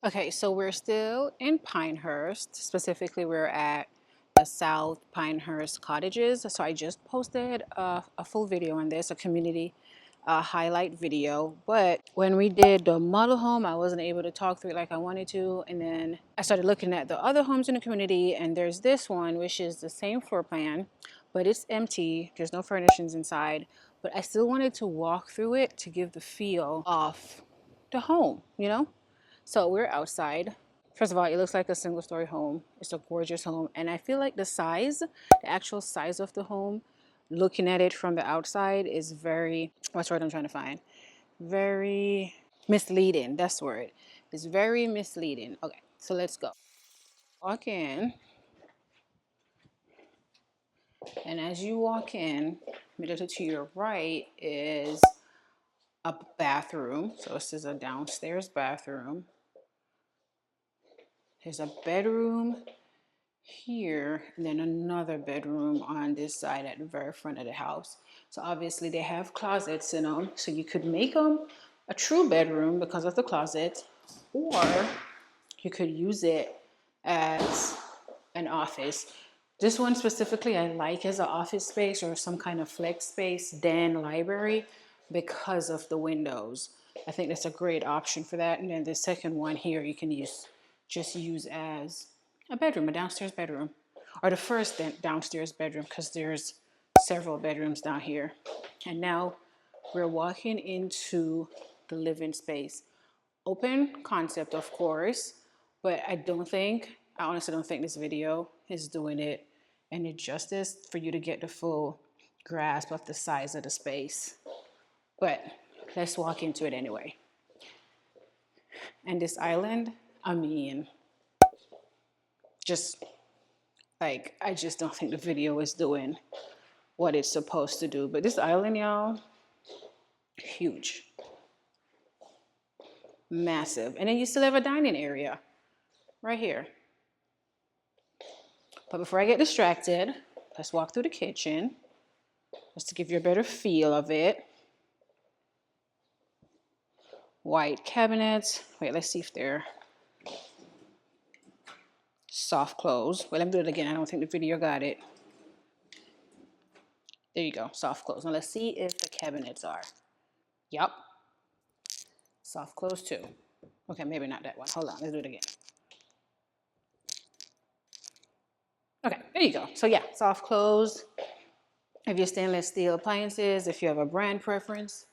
Okay, so we're still in Pinehurst. Specifically, we're at the South Pinehurst Cottages. So I just posted a full video on this, a community highlight video. But when we did the model home, I wasn't able to talk through it like I wanted to. And then I started looking at the other homes in the community, and there's this one, which is the same floor plan, but it's empty. There's no furnishings inside. But I still wanted to walk through it to give the feel of the home, you know? So we're outside. First of all, it looks like a single story home. It's a gorgeous home. And I feel like the size, the actual size of the home, looking at it from the outside is very, what's the word I'm trying to find? Very misleading. That's the word. It's very misleading. Okay, so let's go. Walk in. And as you walk in, immediately to your right is a bathroom. So this is a downstairs bathroom. There's a bedroom here, and then another bedroom on this side at the very front of the house. So obviously they have closets in them, so you could make them a true bedroom because of the closet, or you could use it as an office. This one specifically I like as an office space or some kind of flex space, den, library, because of the windows. I think that's a great option for that. And then the second one here you can just use as a bedroom, a downstairs bedroom, or the first downstairs bedroom, because there's several bedrooms down here. And now we're walking into the living space. Open concept, of course, but I honestly don't think this video is doing it any justice for you to get the full grasp of the size of the space. But let's walk into it anyway. And this island, I mean, just like, I just don't think the video is doing what it's supposed to do. But this island, y'all, huge, massive. And then you still have a dining area right here. But before I get distracted, let's walk through the kitchen just to give you a better feel of it. White cabinets. Wait, let's see if they're soft close. Well, let me do it again. I don't think the video got it. There you go, soft close. Now let's see if the cabinets are. Yup. Soft close too. Okay, maybe not that one. Hold on, let's do it again. Okay, there you go. So yeah, soft close. If you're stainless steel appliances, if you have a brand preference,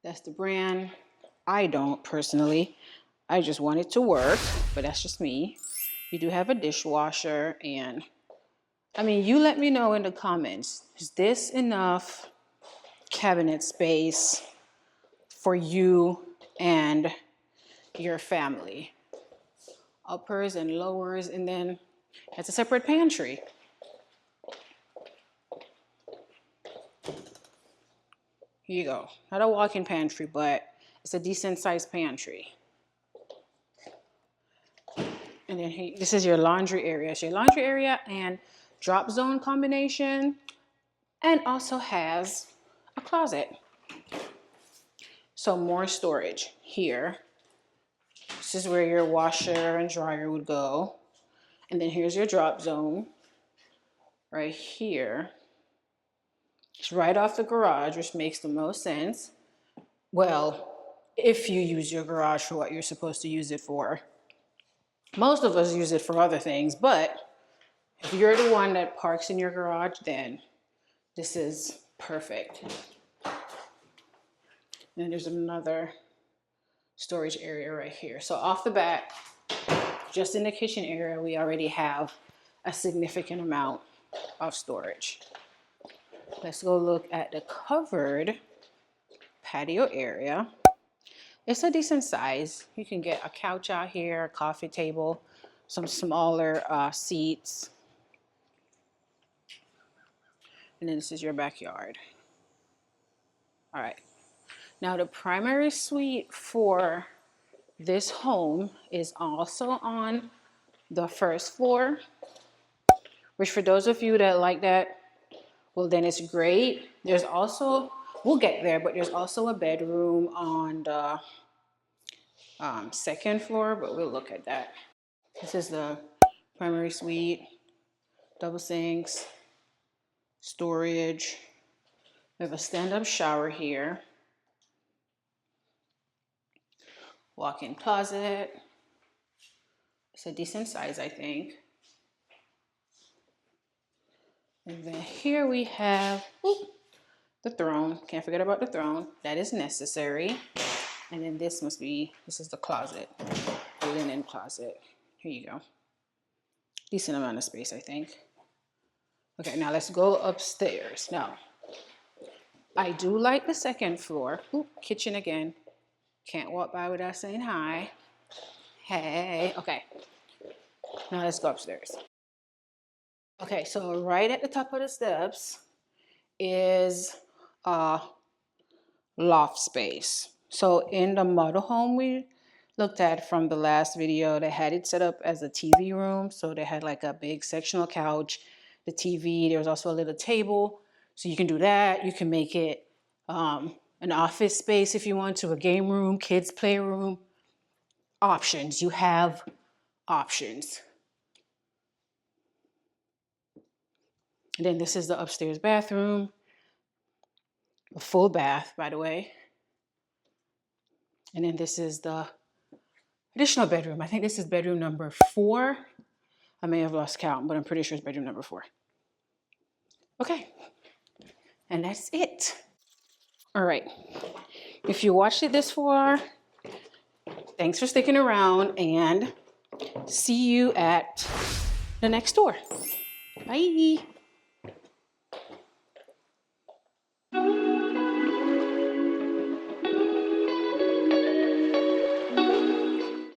that's the brand. I don't personally. I just want it to work, but that's just me. You do have a dishwasher, and I mean, you let me know in the comments, is this enough cabinet space for you and your family? Uppers and lowers, and then it's a separate pantry. Here you go. Not a walk-in pantry, but it's a decent sized pantry. And then this is your laundry area. So your laundry area and drop zone combination, and also has a closet. So more storage here. This is where your washer and dryer would go. And then here's your drop zone right here. It's right off the garage, which makes the most sense. Well, if you use your garage for what you're supposed to use it for. Most of us use it for other things, but if you're the one that parks in your garage, then this is perfect. And there's another storage area right here. So off the bat, just in the kitchen area, we already have a significant amount of storage. Let's go look at the covered patio area. It's a decent size. You can get a couch out here, a coffee table, some smaller seats. And then this is your backyard. All right. Now the primary suite for this home is also on the first floor, which for those of you that like that, well, then it's great. There's also, we'll get there, but there's also a bedroom on the second floor, but we'll look at that. This is the primary suite, double sinks, storage. We have a stand-up shower here, walk-in closet. It's a decent size, I think. And then here we have the throne. Can't forget about the throne. That is necessary. And then this is the closet, the linen closet. Here you go. Decent amount of space, I think. Okay, now let's go upstairs. Now, I do like the second floor. Kitchen again. Can't walk by without saying hi. Hey, okay. Now let's go upstairs. Okay, so right at the top of the steps is a loft space. So in the model home we looked at from the last video, they had it set up as a TV room. So they had like a big sectional couch, the TV. There was also a little table. So you can do that. You can make it an office space if you want to, a game room, kids playroom. Options. You have options. And then this is the upstairs bathroom. A full bath, by the way. And then this is the additional bedroom. I think this is bedroom number 4. I may have lost count, but I'm pretty sure it's bedroom number 4. Okay. And that's it. All right. If you watched it this far, thanks for sticking around, and see you at the next door. Bye.